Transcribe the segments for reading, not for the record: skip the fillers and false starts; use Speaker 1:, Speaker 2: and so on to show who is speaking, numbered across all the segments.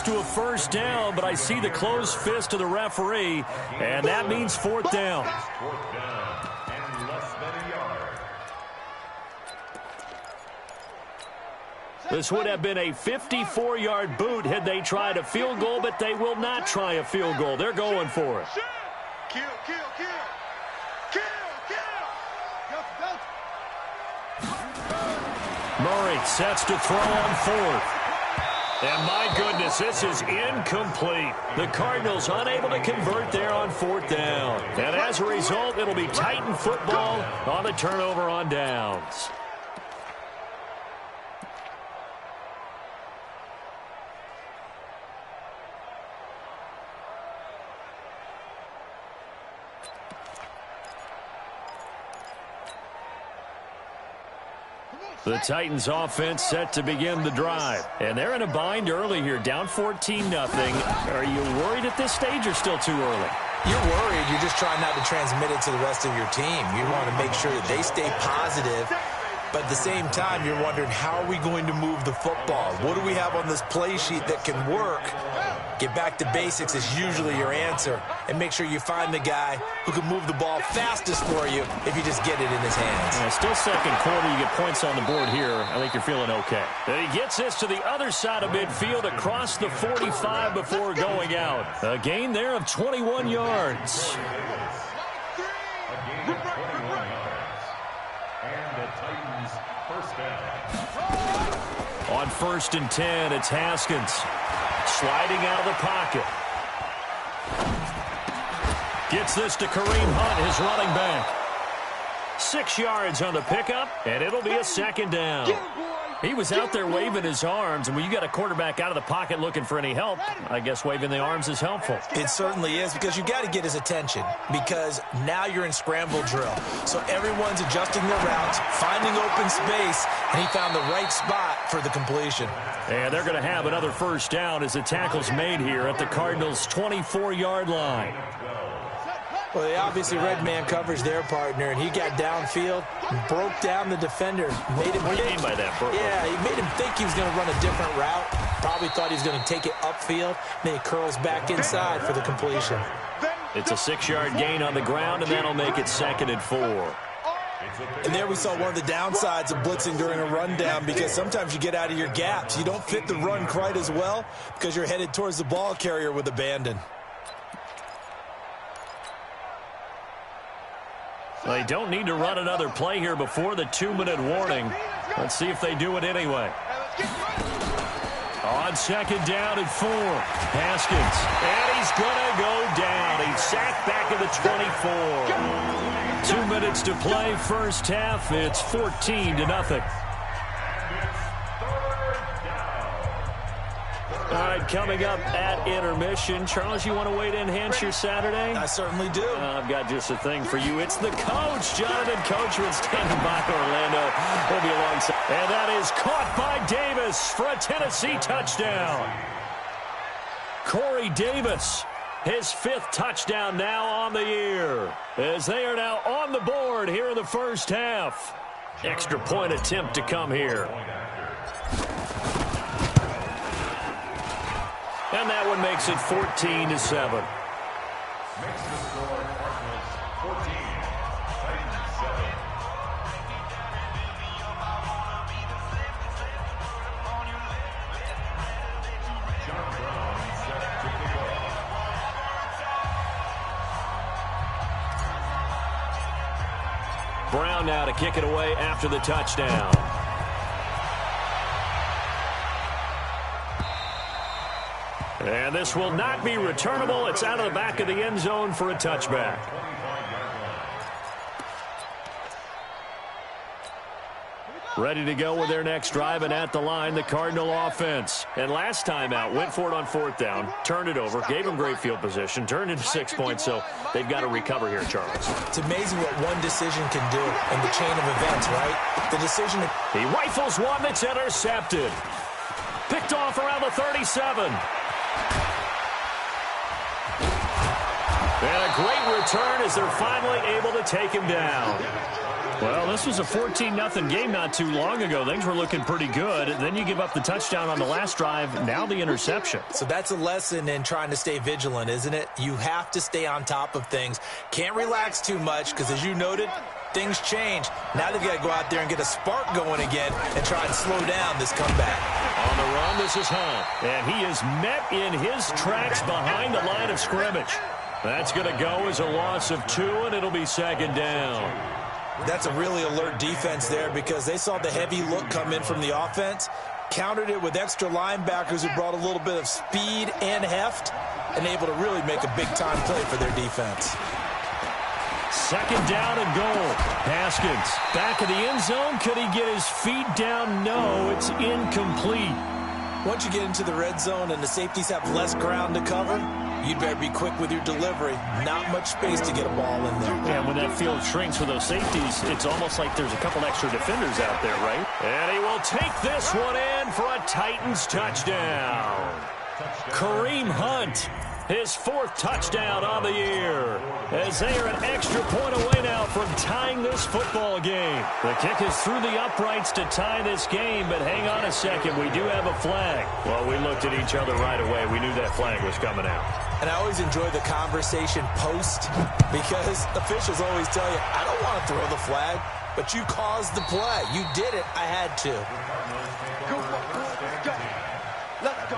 Speaker 1: to a first down, but I see the closed fist of the referee, and that means fourth down.
Speaker 2: Fourth down and less than a yard.
Speaker 1: This would have been a 54-yard boot had they tried a field goal, but they will not try a field goal. They're going for it.
Speaker 3: Kill.
Speaker 1: Murray sets to throw on fourth. And my goodness, this is incomplete. The Cardinals unable to convert there on fourth down. And as a result, it'll be Titan football on the turnover on downs. The Titans offense set to begin the drive. And they're in a bind early here, down 14-0. Are you worried at this stage or still too early?
Speaker 4: You're worried. You're just trying not to transmit it to the rest of your team. You want to make sure that they stay positive. But at the same time, you're wondering, how are we going to move the football? What do we have on this play sheet that can work? Get back to basics is usually your answer. And make sure you find the guy who can move the ball fastest for you if you just get it in his hands.
Speaker 1: Yeah, still second quarter. You get points on the board here. I think you're feeling okay. And he gets this to the other side of midfield across the 45 before going out. A gain there of 21 yards.
Speaker 2: A gain of 21 yards. And the Titans first down.
Speaker 1: On 1st and 10, it's Haskins. Sliding out of the pocket. Gets this to Kareem Hunt, his running back. 6 yards on the pickup, and it'll be a second down. He was out there waving his arms, and when you got a quarterback out of the pocket looking for any help, I guess waving the arms is helpful.
Speaker 4: It certainly is, because you got to get his attention, because now you're in scramble drill. So everyone's adjusting their routes, finding open space, and he found the right spot for the completion.
Speaker 1: And they're going to have another first down as the tackle's made here at the Cardinals' 24-yard line.
Speaker 4: Well, they obviously read man coverage their partner, and he got downfield and broke down the defender.
Speaker 1: What do you mean by that, Bert?
Speaker 4: Yeah, he made him think he was going to run a different route. Probably thought he was going to take it upfield. Then he curls back inside for the completion.
Speaker 1: It's a 6-yard gain on the ground, and that'll make it 2nd and 4.
Speaker 4: And there we saw one of the downsides of blitzing during a rundown, because sometimes you get out of your gaps. You don't fit the run quite as well because you're headed towards the ball carrier with abandon.
Speaker 1: They don't need to run another play here before the 2-minute warning. Let's see if they do it anyway. On 2nd down and 4, Haskins. And he's going to go down. He's sacked back at the 24. 2 minutes to play, first half. It's 14-0. All right, coming up at intermission. Charles, you want to wait to enhance your Saturday?
Speaker 4: I certainly do.
Speaker 1: I've got just a thing for you. It's the coach, Jonathan Coachman, standing by Orlando. He'll be alongside. And that is caught by Davis for a Tennessee touchdown. Corey Davis, his 5th touchdown now on the year, as they are now on the board here in the first half. Extra point attempt to come here. And that one makes it 14-7.
Speaker 2: Makes the score Cardinals 14, Titans 7. John Brown set to kick off.
Speaker 1: Brown now to kick it away after the touchdown. And this will not be returnable. It's out of the back of the end zone for a touchback. Ready to go with their next drive, and at the line, the Cardinal offense. And last time out, went for it on 4th down, turned it over, gave them great field position, turned into 6 points, so they've got to recover here, Charles.
Speaker 4: It's amazing what one decision can do in the chain of events, right? The decision...
Speaker 1: He rifles one that's intercepted. Picked off around the 37. And a great return as they're finally able to take him down. Well, this was a 14-0 game not too long ago. Things were looking pretty good. Then you give up the touchdown on the last drive. Now the interception.
Speaker 4: So that's a lesson in trying to stay vigilant, isn't it? You have to stay on top of things. Can't relax too much because, as you noted, things change. Now they've got to go out there and get a spark going again and try and slow down this comeback.
Speaker 1: On the run, this is Hunt. And he is met in his tracks behind the line of scrimmage. That's going to go as a loss of 2, and it'll be second down.
Speaker 4: That's a really alert defense there because they saw the heavy look come in from the offense, countered it with extra linebackers who brought a little bit of speed and heft, and able to really make a big-time play for their defense.
Speaker 1: Second down and goal. Haskins back of the end zone. Could he get his feet down? No, it's incomplete.
Speaker 4: Once you get into the red zone and the safeties have less ground to cover, you'd better be quick with your delivery. Not much space to get a ball in there.
Speaker 1: And when that field shrinks for those safeties, it's almost like there's a couple extra defenders out there, right? And he will take this one in for a Titans touchdown. Kareem Hunt, his 4th touchdown on the year, as they are an extra point away now from tying this football game. The kick is through the uprights to tie this game, but hang on a second, we do have a flag. Well, we looked at each other right away. We knew that flag was coming out.
Speaker 4: And I always enjoy the conversation post because officials always tell you, I don't want to throw the flag, but you caused the play. You did it. I had to.
Speaker 2: Go, go. Let's go.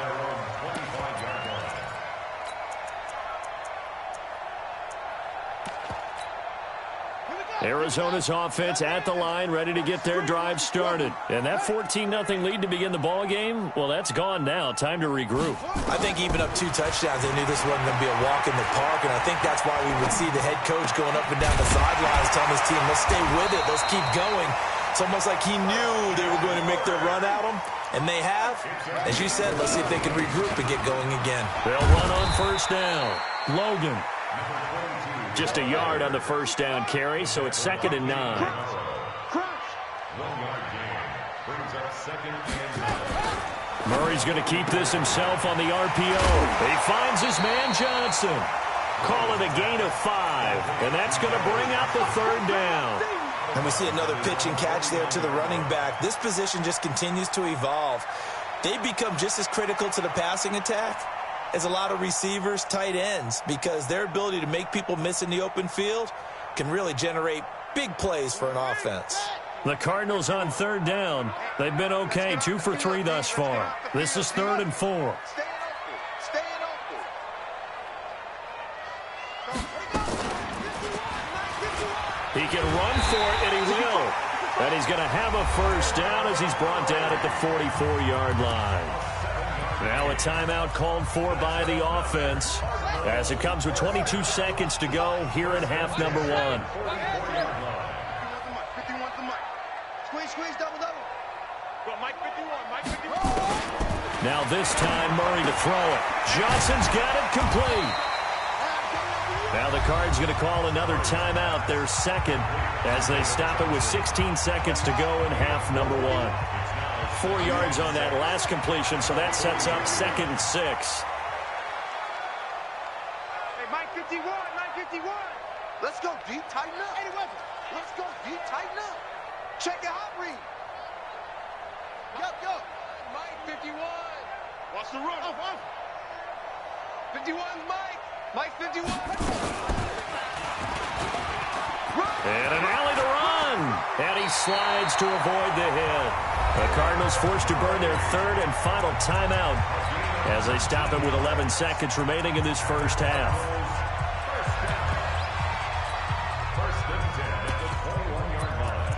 Speaker 1: Arizona's offense at the line, ready to get their drive started. And that 14-0 lead to begin the ball game, well, that's gone now. Time to regroup.
Speaker 4: I think even up 2 touchdowns, they knew this wasn't going to be a walk in the park, and I think that's why we would see the head coach going up and down the sidelines telling his team, let's stay with it, let's keep going. It's almost like he knew they were going to make their run at him, and they have. As you said, let's see if they can regroup and get going again.
Speaker 1: They'll run on first down. Logan. Just a yard on the first down carry, so it's 2nd and 9.
Speaker 2: 1 yard gain brings up 2nd and 9.
Speaker 1: Murray's going to keep this himself on the RPO. He finds his man Johnson. Call it a gain of 5, and that's going to bring out the 3rd down.
Speaker 4: And we see another pitch and catch there to the running back. This position just continues to evolve. They become just as critical to the passing attack as a lot of receivers, tight ends, because their ability to make people miss in the open field can really generate big plays for an offense.
Speaker 1: The Cardinals on 3rd down. They've been okay, 2 for 3 thus far. This is 3rd and 4. He can run for it, and he will. And he's going to have a first down as he's brought down at the 44-yard line. Now a timeout called for by the offense as it comes with 22 seconds to go here in half number 1. Now this time Murray to throw it. Johnson's got it complete. Now the Cards going to call another timeout, their 2nd, as they stop it with 16 seconds to go in half number 1. 4 yards on that last completion, so that sets up 2nd and 6.
Speaker 3: Hey, Mike 51, Mike 51. Let's go deep, tighten up. Let's go deep, tighten up. Check your hot read. Go. Mike 51.
Speaker 2: Watch the run.
Speaker 3: 51's Mike. Mike 51.
Speaker 1: And an alley to run. And he slides to avoid the hit. The Cardinals forced to burn their 3rd and final timeout as they stop it with 11 seconds remaining in this first half.
Speaker 2: First and 10 at the 21-yard line.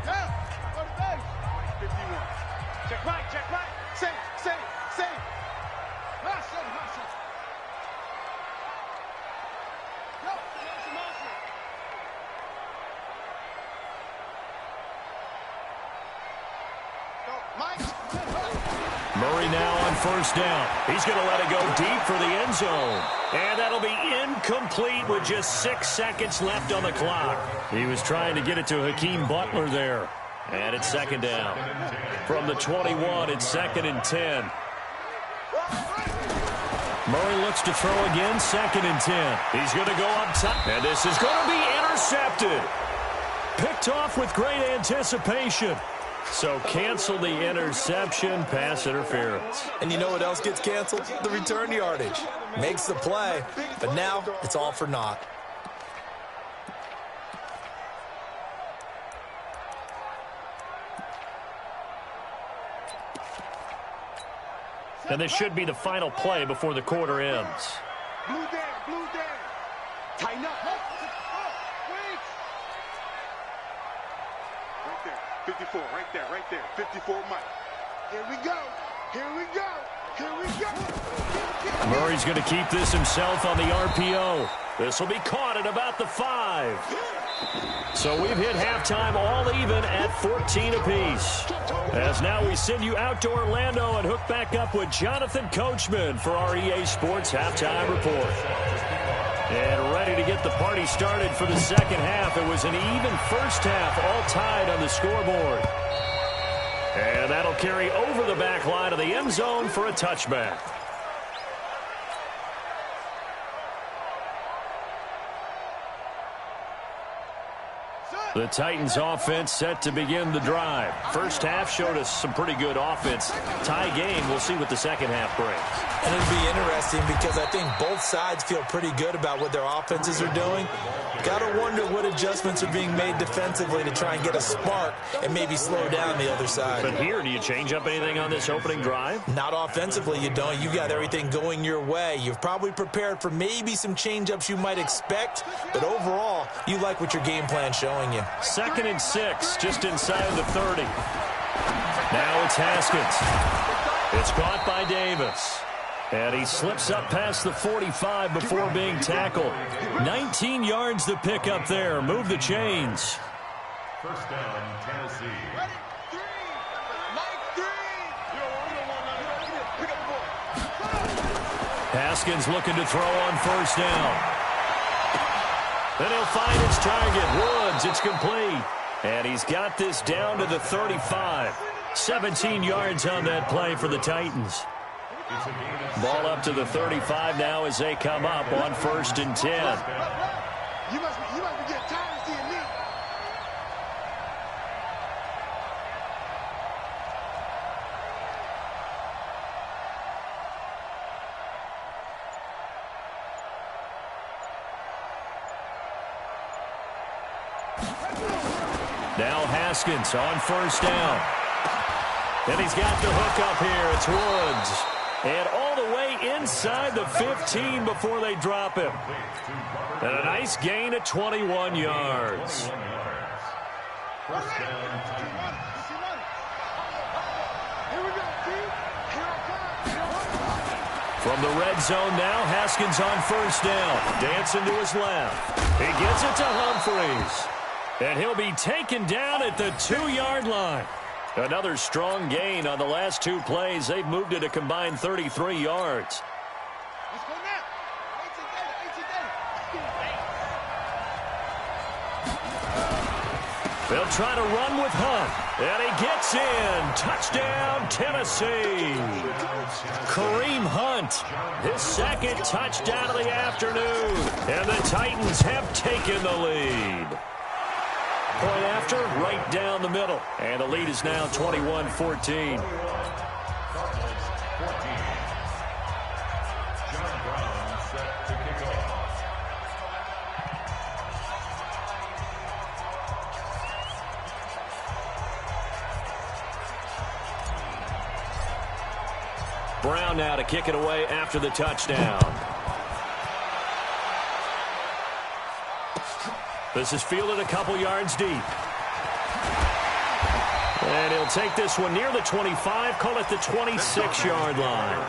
Speaker 3: Down. Go to base. Mike 51. Check right. Safe. Marshall. Go. Marshall.
Speaker 1: Murray now on first down. He's going to let it go deep for the end zone. And that'll be incomplete with just 6 seconds left on the clock. He was trying to get it to Hakeem Butler there. And it's 2nd down. From the 21, it's 2nd and 10. Murray looks to throw again, 2nd and 10. He's going to go up top, and this is going to be intercepted. Picked off with great anticipation. So cancel the interception, pass interference.
Speaker 4: And you know what else gets canceled? The return yardage. Makes the play, but now it's all for naught.
Speaker 1: And this should be the final play before the quarter ends.
Speaker 3: Blue down, blue down. Tighten up. Wait. Right there, 54, right there, 54 Mike. Here we go, here we go, here we go.
Speaker 1: Murray's going to keep this himself on the RPO. This will be caught at about the 5. So we've hit halftime all even at 14 apiece. As now we send you out to Orlando and hook back up with Jonathan Coachman for our EA Sports Halftime Report. And ready to get the party started for the second half. It was an even first half, all tied on the scoreboard. And that'll carry over the back line of the end zone for a touchback. The Titans offense set to begin the drive. First half showed us some pretty good offense. Tie game, we'll see what the second half brings.
Speaker 4: And it'll be interesting because I think both sides feel pretty good about what their offenses are doing. Got to wonder what adjustments are being made defensively to try and get a spark and maybe slow down the other side.
Speaker 1: But here, do you change up anything on this opening drive?
Speaker 4: Not offensively, you don't. You've got everything going your way. You've probably prepared for maybe some change-ups you might expect, but overall, you like what your game plan's showing you.
Speaker 1: 2nd and 6, just inside the 30. Now it's Haskins. It's caught by Davis. And he slips up past the 45 before being tackled. 19 yards to pick up there. Move the chains.
Speaker 2: First down, Tennessee.
Speaker 1: Haskins looking to throw on first down. Then he'll find his target. Woods, it's complete. And he's got this down to the 35. 17 yards on that play for the Titans. Ball up to the 35 now as they come up on 1st and 10.
Speaker 3: You must be getting tired of seeing me.
Speaker 1: Now Haskins on first down. And he's got the hook up here. It's Woods. And all the way inside the 15 before they drop him. And a nice gain of 21 yards.
Speaker 2: First down, Titans.
Speaker 1: From the red zone now, Haskins on first down. Dancing to his left. He gets it to Humphries. And he'll be taken down at the 2-yard line. Another strong gain on the last 2 plays. They've moved it a combined 33 yards.
Speaker 3: Let's go now.
Speaker 1: They'll try to run with Hunt. And he gets in. Touchdown, Tennessee. Kareem Hunt, his 2nd touchdown of the afternoon. And the Titans have taken the lead. Point after, right down the middle. And the lead is now 21-14. Brown now to kick it away after the touchdown. This is fielded a couple yards deep. And he'll take this one near the 25, call it the 26-yard line.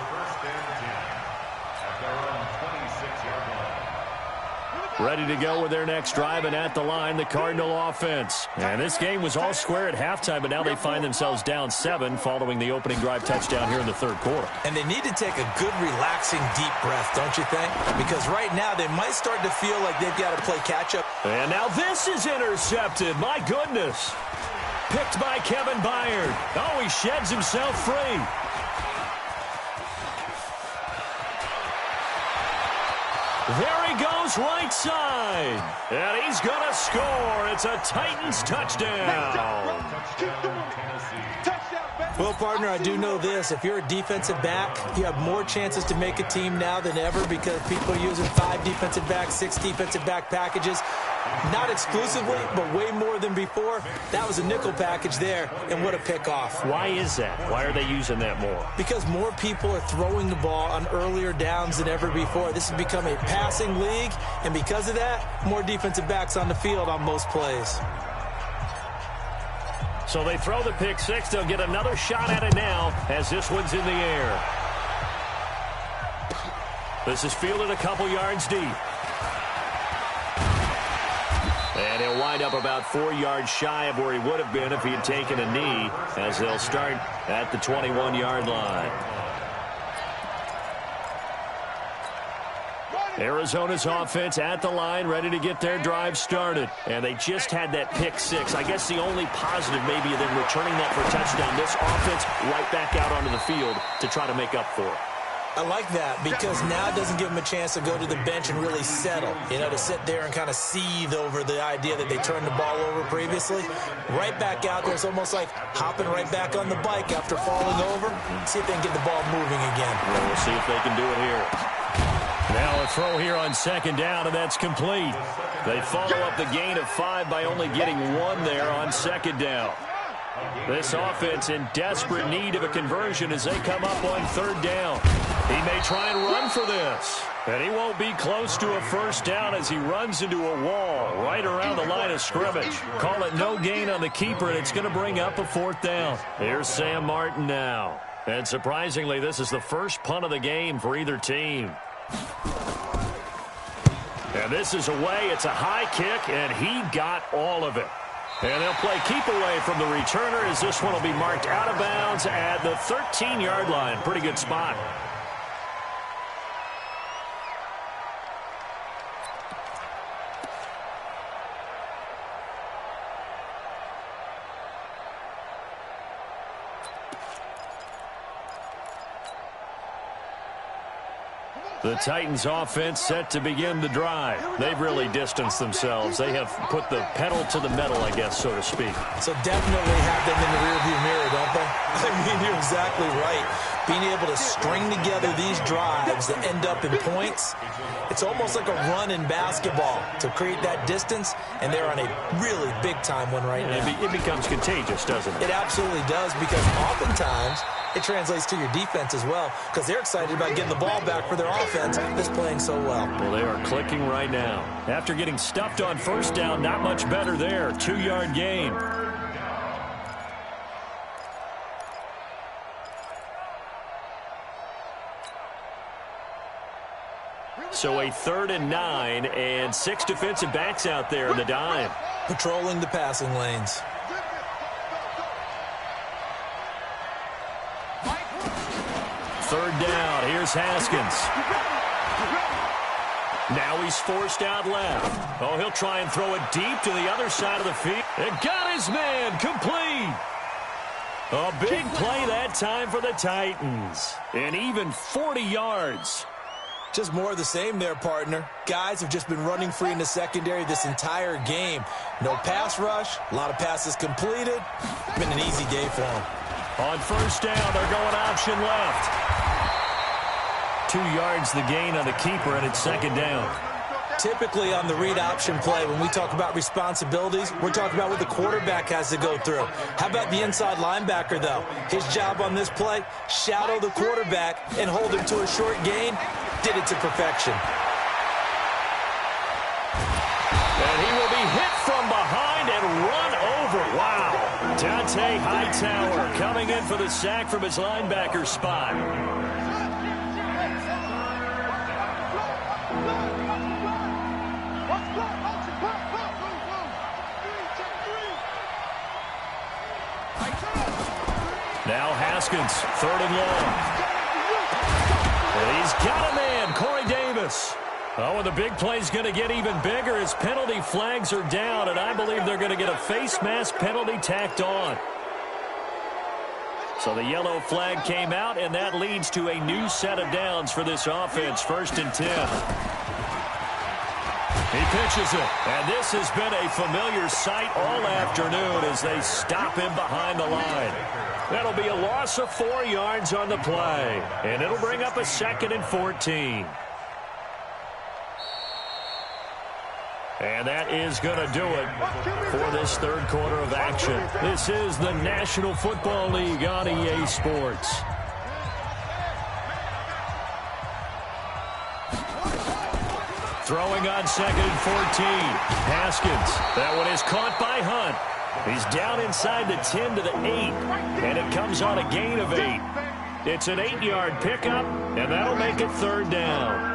Speaker 1: Ready to go with their next drive, and at the line, the Cardinal offense. And this game was all square at halftime, but now they find themselves down 7 following the opening drive touchdown here in the 3rd quarter.
Speaker 4: And they need to take a good, relaxing, deep breath, don't you think? Because right now they might start to feel like they've got to play catch-up.
Speaker 1: And now this is intercepted. My goodness. Picked by Kevin Byard. Oh, he sheds himself free. There he goes right side. And he's going to score. It's a Titans touchdown.
Speaker 4: Well, partner, I do know this. If you're a defensive back, you have more chances to make a team now than ever because people are using 5 defensive backs, 6 defensive back packages. Not exclusively, but way more than before. That was a nickel package there, and what a pickoff.
Speaker 1: Why is that? Why are they using that more?
Speaker 4: Because more people are throwing the ball on earlier downs than ever before. This has become a passing league, and because of that, more defensive backs on the field on most plays.
Speaker 1: So they throw the pick six. They'll get another shot at it now as this one's in the air. This is fielded a couple yards deep. And he'll wind up about 4 yards shy of where he would have been if he had taken a knee, as they'll start at the 21-yard line. Arizona's offense at the line, ready to get their drive started. And they just had that pick six. I guess the only positive maybe of them returning that for a touchdown. This offense right back out onto the field to try to make up for it.
Speaker 4: I like that because now it doesn't give them a chance to go to the bench and really settle, to sit there and kind of seethe over the idea that they turned the ball over previously. Right back out there, it's almost like hopping right back on the bike after falling over. See if they can get the ball moving again.
Speaker 1: Well, we'll see if they can do it here. Now a throw here on second down, and that's complete. They follow up the gain of 5 by only getting 1 there on second down. This offense in desperate need of a conversion as they come up on third down. He may try and run for this, and he won't be close to a first down as he runs into a wall right around the line of scrimmage. Call it no gain on the keeper, and it's going to bring up a 4th down. Here's Sam Martin now. And surprisingly, this is the first punt of the game for either team. And this is away. It's a high kick, and he got all of it. And they'll play keep away from the returner as this one will be marked out of bounds at the 13-yard line. Pretty good spot. The Titans offense set to begin the drive. They've really distanced themselves. They have put the pedal to the metal, I guess, so to speak.
Speaker 4: So definitely have them in the rearview mirror, don't they? I mean, you're exactly right. Being able to string together these drives that end up in points, it's almost like a run in basketball to create that distance, and they're on a really big-time one right now.
Speaker 1: It becomes contagious, doesn't it?
Speaker 4: It absolutely does, because oftentimes it translates to your defense as well, because they're excited about getting the ball back for their offense that's playing so well.
Speaker 1: Well, they are clicking right now. After getting stuffed on first down, not much better there. 2-yard gain. So a 3rd and 9, and 6 defensive backs out there in the dime.
Speaker 4: Patrolling the passing lanes.
Speaker 1: Third down. Here's Haskins. Now he's forced out left. Oh, he'll try and throw it deep to the other side of the field. It got his man complete. A big play that time for the Titans. And even 40 yards.
Speaker 4: Just more of the same there, partner. Guys have just been running free in the secondary this entire game. No pass rush, a lot of passes completed. Been an easy day for them.
Speaker 1: On first down, they're going option left. 2 yards the gain on the keeper, and it's second down.
Speaker 4: Typically on the read option play, when we talk about responsibilities, we're talking about what the quarterback has to go through. How about the inside linebacker, though? His job on this play, shadow the quarterback and hold him to a short gain. Did it to perfection.
Speaker 1: And he will be hit from behind and run over. Wow. Dante Hightower coming in for the sack from his linebacker spot. Now Haskins, 3rd and long. And he's got a man, Corey Davis. Oh, and the big play's going to get even bigger as penalty flags are down, and I believe they're going to get a face mask penalty tacked on. So the yellow flag came out, and that leads to a new set of downs for this offense, 1st and 10. He pitches it, and this has been a familiar sight all afternoon as they stop him behind the line. That'll be a loss of 4 yards on the play, and it'll bring up a 2nd and 14. And that is going to do it for this third quarter of action. This is the National Football League on EA Sports. Throwing on 2nd and 14. Haskins. That one is caught by Hunt. He's down inside the 10 to the 8. And it comes on a gain of 8. It's an 8-yard pickup, and that'll make it 3rd down.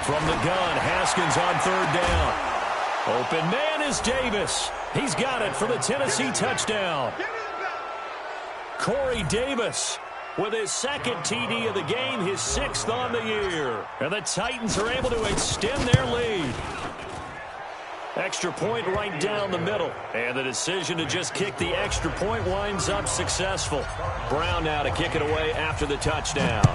Speaker 1: From the gun, Haskins on 3rd down. Open man is Davis. He's got it for the Tennessee touchdown. Corey Davis with his 2nd TD of the game, his 6th on the year. And the Titans are able to extend their lead. Extra point right down the middle. And the decision to just kick the extra point winds up successful. Brown now to kick it away after the touchdown.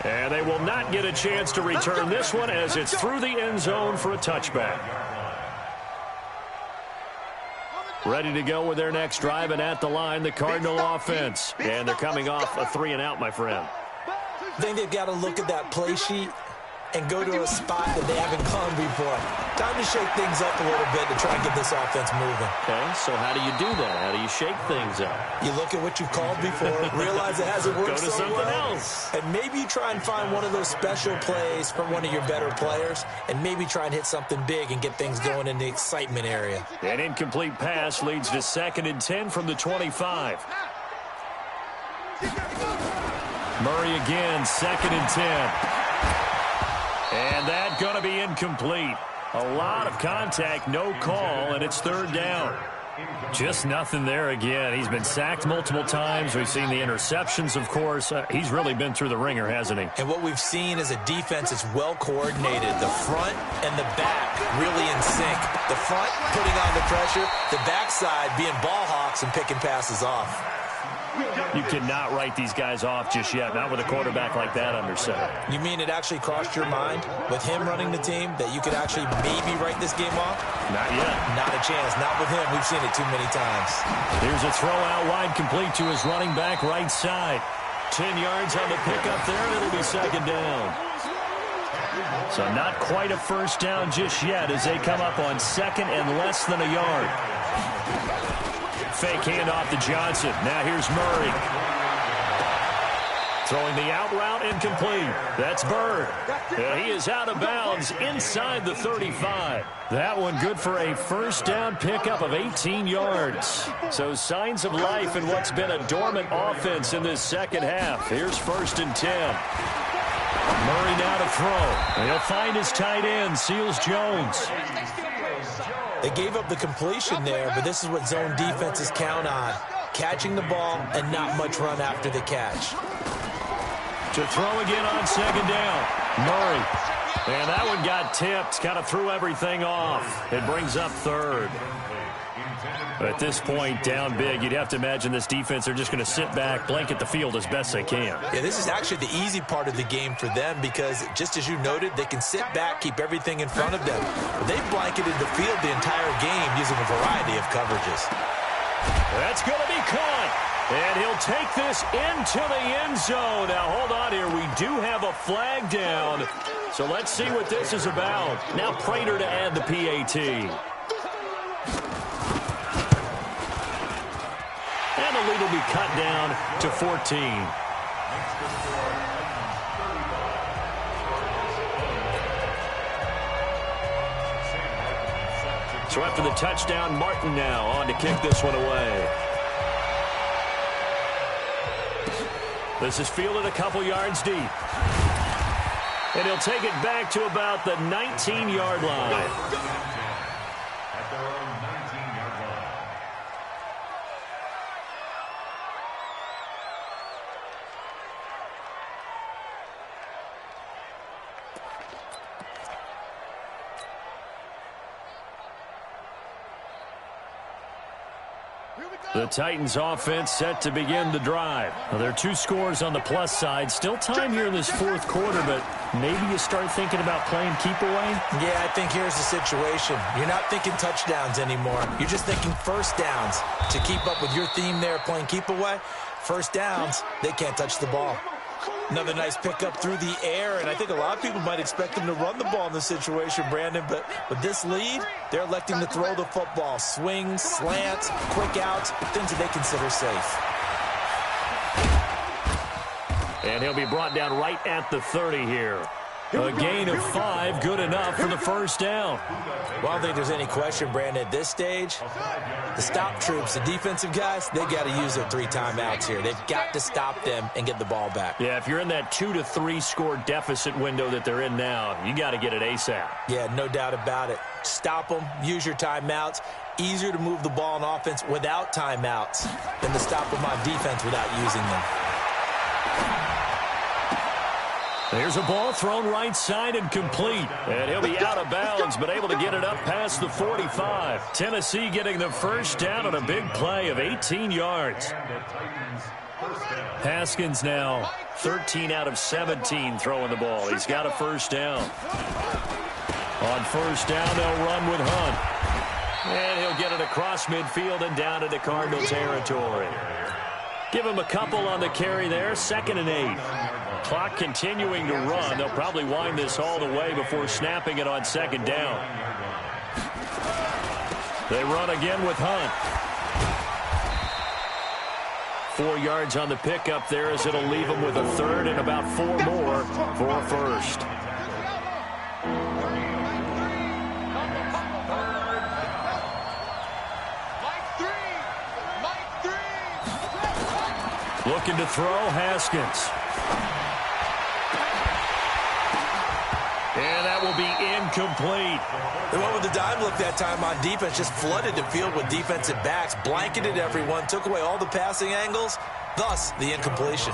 Speaker 1: And they will not get a chance to return this one as it's through the end zone for a touchback. Ready to go with their next drive, and at the line, the Cardinal offense. And they're coming off a 3-and-out, my friend.
Speaker 4: I think they've got to look at that play sheet and go to a spot that they haven't gone before. Time to shake things up a little bit to try and get this offense moving.
Speaker 1: Okay, so how do you do that? How do you shake things up?
Speaker 4: You look at what you've called before, realize it hasn't worked
Speaker 1: Go to
Speaker 4: so
Speaker 1: something
Speaker 4: well,
Speaker 1: else.
Speaker 4: and maybe you try and find one of those special plays from one of your better players, and maybe try and hit something big and get things going in the excitement area.
Speaker 1: An incomplete pass leads to 2nd and 10 from the 25. Murray again, 2nd and 10. And that's going to be incomplete. A lot of contact, no call, and it's 3rd down. Just nothing there again. He's been sacked multiple times. We've seen the interceptions, of course. He's really been through the ringer, hasn't he?
Speaker 4: And what we've seen is a defense that's well coordinated. The front and the back really in sync. The front putting on the pressure, the backside being ball hawks and picking passes off.
Speaker 1: You cannot write these guys off just yet, not with a quarterback like that under center.
Speaker 4: You mean it actually crossed your mind with him running the team that you could actually maybe write this game off?
Speaker 1: Not yet.
Speaker 4: Not a chance. Not with him. We've seen it too many times.
Speaker 1: Here's a throw out wide, complete to his running back right side. 10 yards on the pickup there, and it'll be 2nd down. So not quite a 1st down just yet as they come up on 2nd and less than a yard. Fake handoff to Johnson. Now here's Murray. Throwing the out route, incomplete. That's Bird. He is out of bounds inside the 35. That one good for a 1st down pickup of 18 yards. So signs of life in what's been a dormant offense in this 2nd half. Here's 1st and 10. Murray now to throw. He'll find his tight end, Seals Jones.
Speaker 4: They gave up the completion there, but this is what zone defenses count on. Catching the ball and not much run after the catch.
Speaker 1: To throw again on 2nd down. Murray. And that one got tipped. Kind of threw everything off. It brings up 3rd. At this point, down big, you'd have to imagine this defense are just going to sit back, blanket the field as best they can.
Speaker 4: Yeah, this is actually the easy part of the game for them because, just as you noted, they can sit back, keep everything in front of them. They've blanketed the field the entire game using a variety of coverages.
Speaker 1: That's going to be caught. And he'll take this into the end zone. Now, hold on here. We do have a flag down. So let's see what this is about. Now Prater to add the PAT. And the lead will be cut down to 14. So after the touchdown, Martin now on to kick this one away. This is fielded a couple yards deep. And he'll take it back to about the 19-yard line.
Speaker 2: At their own 19-yard line.
Speaker 3: Here we go.
Speaker 1: The Titans offense set to begin the drive. Well, there are 2 scores on the plus side. Still time here in this fourth quarter, but maybe you start thinking about playing keep away?
Speaker 4: Yeah, I think here's the situation. You're not thinking touchdowns anymore. You're just thinking first downs. To keep up with your theme there, playing keep away, first downs, they can't touch the ball. Another nice pickup through the air, and I think a lot of people might expect them to run the ball in this situation, Brandon, but with this lead, they're electing to throw the football. Swings, slants, quick outs, things that they consider safe.
Speaker 1: And he'll be brought down right at the 30 here. A gain of 5, good enough for the first down.
Speaker 4: Well, I don't think there's any question, Brandon, at this stage, the stop troops, the defensive guys, they got to use their 3 timeouts here. They've got to stop them and get the ball back.
Speaker 1: Yeah, if you're in that 2 to 3 score deficit window that they're in now, you got to get it ASAP.
Speaker 4: Yeah, no doubt about it. Stop them, use your timeouts. Easier to move the ball on offense without timeouts than to stop them on defense without using them.
Speaker 1: There's a ball thrown right side and complete. And he'll be out of bounds, but able to get it up past the 45. Tennessee getting the first down on a big play of 18 yards. Haskins now 13 out of 17 throwing the ball. He's got a first down. On first down, they'll run with Hunt. And he'll get it across midfield and down into Cardinal territory. Give him a couple on the carry there. 2nd and 8. Clock continuing to run. They'll probably wind this all the way before snapping it on 2nd down. They run again with Hunt. 4 yards on the pickup there as it'll leave them with a 3rd and about 4 more for a first. Looking to throw, Haskins. And that will be incomplete.
Speaker 4: They went with the dime look that time on defense, just flooded the field with defensive backs, blanketed everyone, took away all the passing angles, thus the incompletion.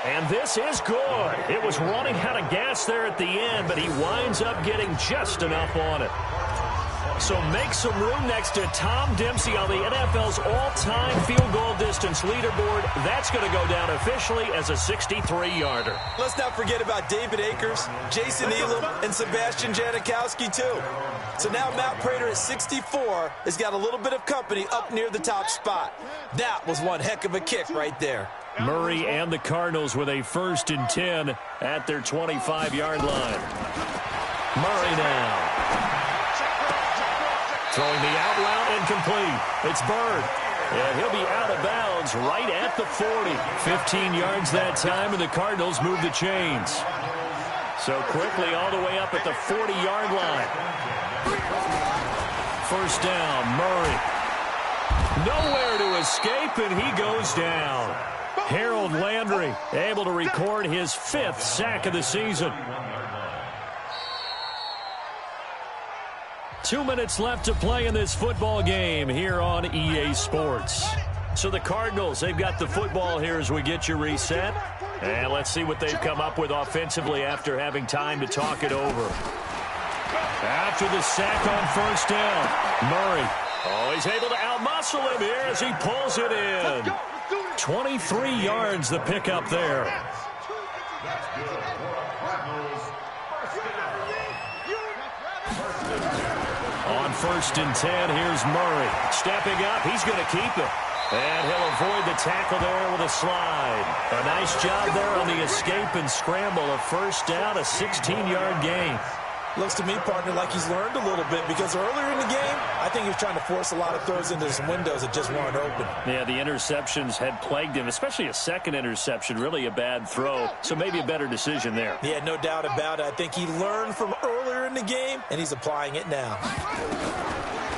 Speaker 1: And this is good. It was running out of gas there at the end, but he winds up getting just enough on it. So make some room next to Tom Dempsey on the NFL's all-time field goal distance leaderboard. That's going to go down officially as a 63-yarder.
Speaker 4: Let's not forget about David Akers, Jason Elam, and Sebastian Janikowski, too. So now Matt Prater at 64 has got a little bit of company up near the top spot. That was one heck of a kick right there.
Speaker 1: Murray and the Cardinals with a 1st and 10 at their 25-yard line. Murray now. Throwing the out route incomplete. It's Bird. And he'll be out of bounds right at the 40. 15 yards that time, and the Cardinals move the chains. So quickly all the way up at the 40-yard line. First down, Murray. Nowhere to escape, and he goes down. Harold Landry able to record his 5th sack of the season. 2 minutes left to play in this football game here on EA Sports. So the Cardinals, they've got the football here as we get you reset. And let's see what they've come up with offensively after having time to talk it over. After the sack on first down, Murray. Oh, he's able to outmuscle him here as he pulls it in. 23 yards the pickup there. On 1st and 10, here's Murray. Stepping up, he's going to keep it. And he'll avoid the tackle there with a slide. A nice job there on the escape and scramble. A first down, a 16-yard gain.
Speaker 4: Looks to me, partner, like he's learned a little bit because earlier in the game, I think he was trying to force a lot of throws into some windows that just weren't open.
Speaker 1: Yeah, the interceptions had plagued him, especially a second interception, really a bad throw. So maybe a better decision there.
Speaker 4: Yeah, no doubt about it. I think he learned from earlier in the game, and he's applying it now.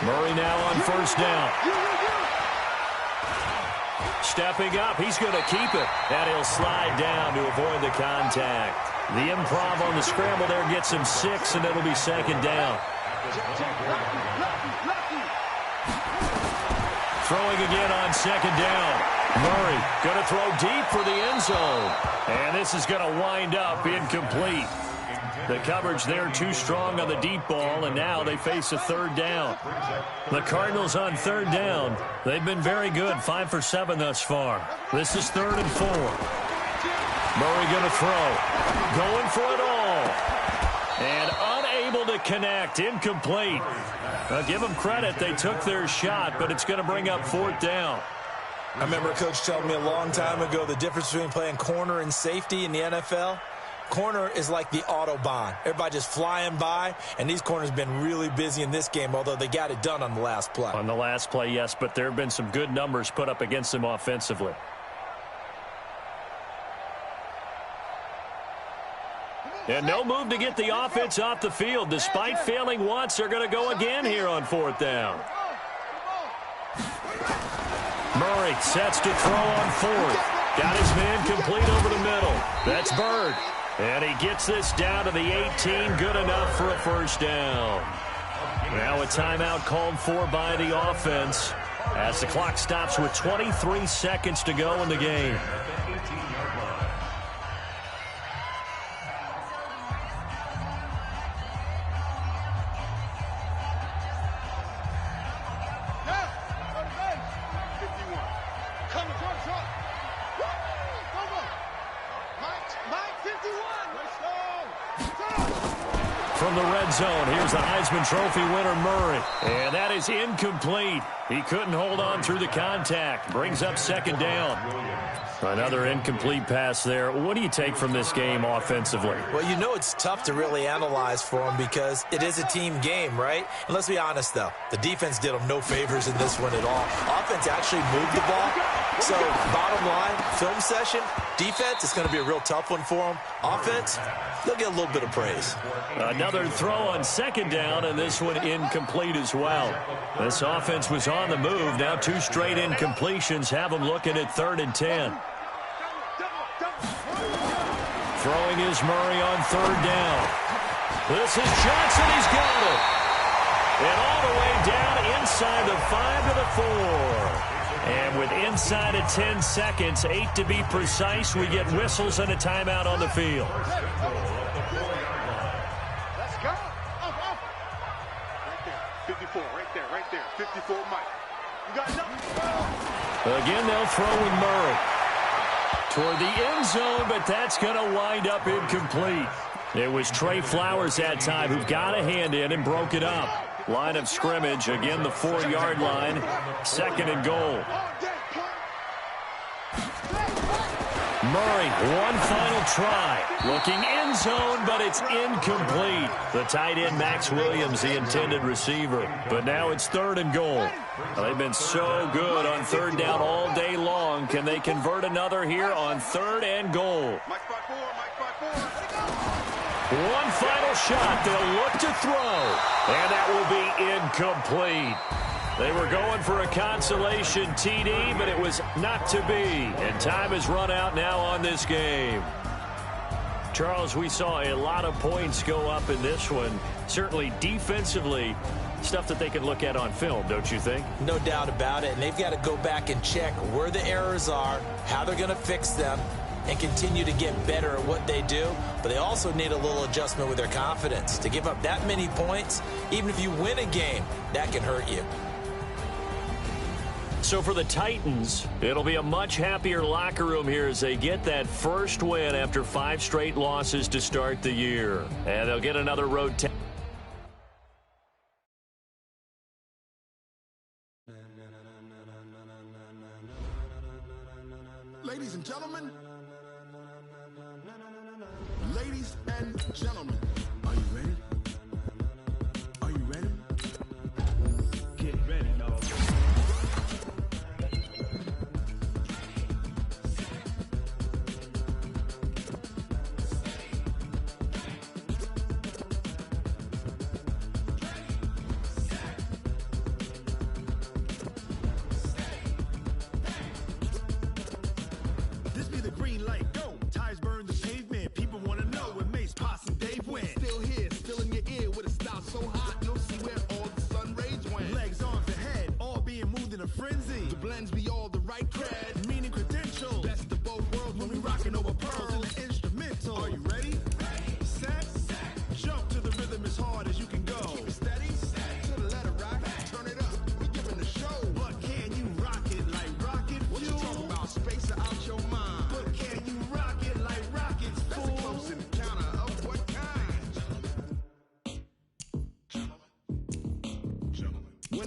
Speaker 1: Murray now on first down. Stepping up, he's going to keep it. And he'll slide down to avoid the contact. The improv on the scramble there gets him 6, and it'll be 2nd down. Throwing again on 2nd down. Murray going to throw deep for the end zone. And this is going to wind up incomplete. The coverage there too strong on the deep ball, and now they face a third down. The Cardinals on third down. They've been very good, 5 for 7 thus far. This is 3rd and 4. Murray going to throw. Going for it all. And unable to connect. Incomplete. I'll give them credit. They took their shot, but it's going to bring up 4th down.
Speaker 4: I remember a coach telling me a long time ago the difference between playing corner and safety in the NFL. Corner is like the Autobahn. Everybody just flying by, and these corners have been really busy in this game, although they got it done on the last play.
Speaker 1: On the last play, yes, but there have been some good numbers put up against them offensively. And no move to get the offense off the field. Despite failing once, they're going to go again here on 4th down. Murray sets to throw on 4th. Got his man complete over the middle. That's Bird. And he gets this down to the 18. Good enough for a first down. Now a timeout called for by the offense as the clock stops with 23 seconds to go in the game. From the red zone, here's the Heisman Trophy winner, Murray. And that is incomplete. He couldn't hold on through the contact. Brings up 2nd down. Another incomplete pass there. What do you take from this game offensively?
Speaker 4: Well, you know it's tough to really analyze for them because it is a team game, right? And let's be honest, though. The defense did them no favors in this one at all. Offense actually moved the ball. So, bottom line, film session, defense, it's going to be a real tough one for them. Offense, they'll get a little bit of praise.
Speaker 1: Another throw on 2nd down, and this one incomplete as well. This offense was on the move. Now 2 straight incompletions have them looking at 3rd and 10. Throwing is Murray on 3rd down. This is Johnson. He's got it. And all the way down inside the 5 to the 4. And with inside of 10 seconds, 8 to be precise, we get whistles and a timeout on the field.
Speaker 3: Let's go. Up. Right there. 54, right there. 54, Mike. You got nothing.
Speaker 1: Again, they'll throw with Murray. Toward the end zone, but that's going to wind up incomplete. It was Trey Flowers that time who got a hand in and broke it up. Line of scrimmage, again the 4-yard line, 2nd and goal. Murray, one final try. Looking end zone, but it's incomplete. The tight end, Max Williams, the intended receiver. But now it's 3rd and goal. They've been so good on 3rd down all day long. Can they convert another here on 3rd and goal? One final shot. They'll look to throw. And that will be incomplete. They were going for a consolation TD, but it was not to be. And time has run out now on this game. Charles, we saw a lot of points go up in this one. Certainly defensively, stuff that they can look at on film, don't you think?
Speaker 4: No doubt about it. And they've got to go back and check where the errors are, how they're going to fix them, and continue to get better at what they do. But they also need a little adjustment with their confidence. To give up that many points, even if you win a game, that can hurt you.
Speaker 1: So for the Titans, it'll be a much happier locker room here as they get that first win after 5 straight losses to start the year. And they'll get another road test.
Speaker 5: Ladies and gentlemen, are you ready? Are you ready? Get ready, dog. This be the green light, go. Tires burn the pavement. People want to know when Mace, Poss, and Dave win.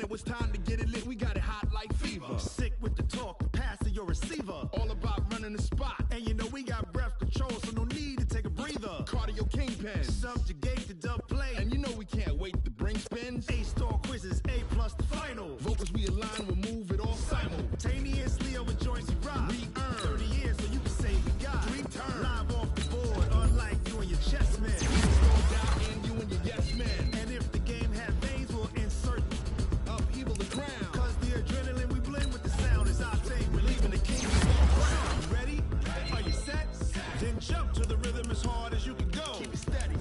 Speaker 5: it was time to get it lit, we got it hot like fever. Sick with the talk, the pass to your receiver. All about running the spot. And you know we got breath control, so no need to take a breather. Cardio kingpin, subjugate the dub play. And you know we can't wait to bring spins. A-star quizzes, A+ the final. Vocals we align, we'll move it all simultaneously over joints we rock. We earn 30 years so you can say we got 3 turns. Live off the board, unlike you and your chess men. Sold out and you and your yes men. And if the game had veins, we'll insert upheaval the crown. Cause the adrenaline we blend with the sound is our thing. We're leaving the king crown. You ready? Are you set? Then jump to the rhythm as hard as you can go. Keep it steady,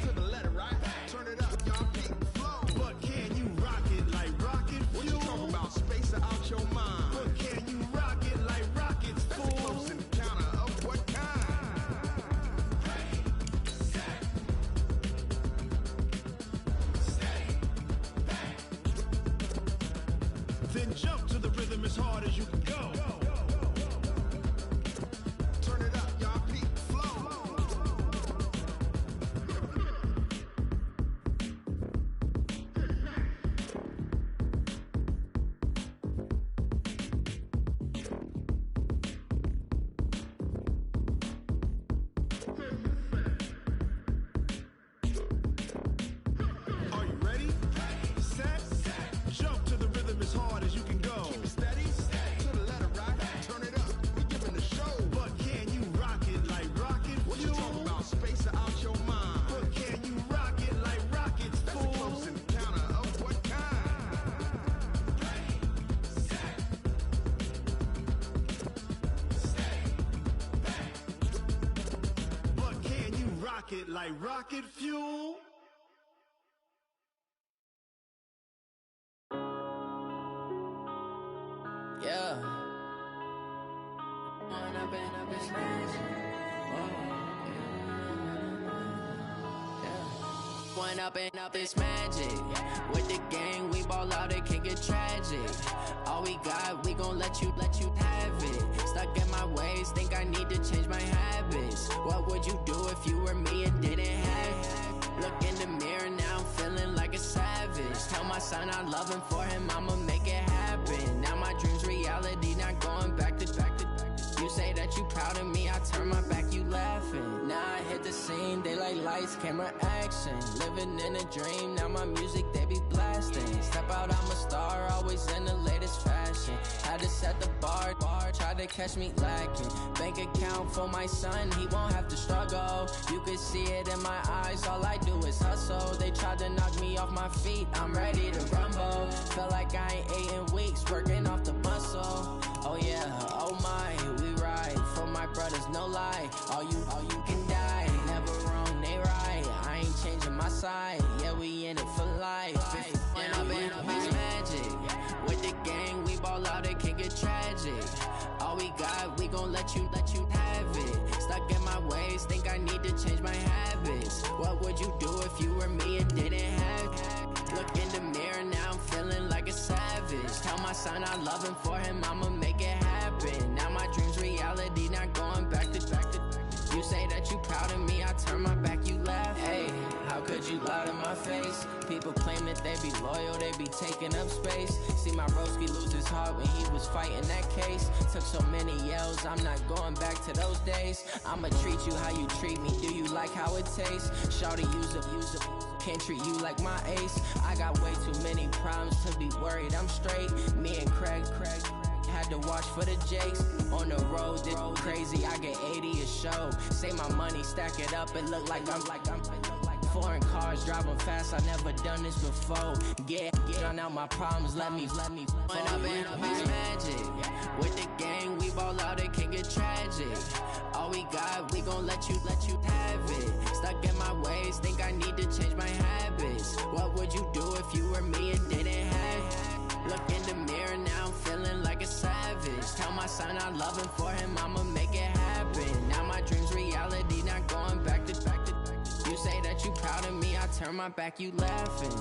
Speaker 5: to the letter, right? Turn it up, y'all keep the flow. But can you rock it like rocket fuel? What you talking about? Space out your mind. But can you rock it like rockets, fool? That's a close encounter of what kind? Then jump to the rhythm as hard as you can go. Turn it up, y'all keep the flow. Are you ready? Set. Jump to the rhythm as hard as you can go. Keep it steady, to the letter, right? Turn it up, we giving the show. But can you rock it like rocket fuel? What you talking about? Space out your mind. But can you rock it like rockets, fool? That's a close encounter of what kind? But can you rock it like rocket fuel?
Speaker 6: Yeah. When I've been up this magic. When up this magic. With the gang, we ball out, it can get tragic. All we got, we gon' let you have it. Stuck in my ways, think I need to change my habits. What would you do if you were me and didn't have it? Look in the mirror now, I'm feeling like a savage. Tell my son I love him, for him I'ma make it happen. Now my dream's reality, not going back to. You say that you proud of me, I turn my back, you laughing. Now I hit the scene, they like lights, camera, action. Living in a dream, now my music, they be blasting. Step out, I'm a star, always in the latest fashion. Had to set the bar, try to catch me lacking. Bank account for my son, he won't have to struggle. You could see it in my eyes, all I do is hustle. They tried to knock me off my feet, I'm ready to rumble. Felt like I ain't ate in weeks, working off the muscle. Oh yeah, oh my, we ride for my brothers, no lie. All you can die, never wrong, they right. I ain't changing my side, yeah, we in it for life. When I've been up this magic. With the gang, we ball out, it can get tragic. All we got, we gon' let you have it. Stuck in my ways, think I need to change my habits. What would you do if you were me and didn't have it? Look in the mirror, now I'm feeling like a savage. Tell my son I love him, for him I'ma make it happen. Now my dream's reality, not going back to. You say that you proud of me, I turn my back, you laugh. Hey, how could you lie to my face? People claim that they be loyal, they be taking up space. See my broski lose his heart when he was fighting that case. Took so many yells, I'm not going back to those days. I'ma treat you how you treat me, do you like how it tastes? Shawty, use up. Can't treat you like my ace. I got way too many problems to be worried, I'm straight. Me and Craig had to watch for the Jakes. On the road, this crazy, I get 80 a show. Say my money, stack it up, it look like I'm foreign cars, driving fast, I never done this before. Drown out my problems, let me When I've been up this magic. With the gang, we ball out, it can get tragic. All we got, we gon' let you have it. Stuck in my ways, think I need to change my habits. What would you do if you were me and didn't have it? Look in the mirror, now I'm feeling like a savage. Tell my son I love him, for him I'ma make it happen. Now my dream's reality, not going back to. You say that you proud of me, I turn my back, you laughing.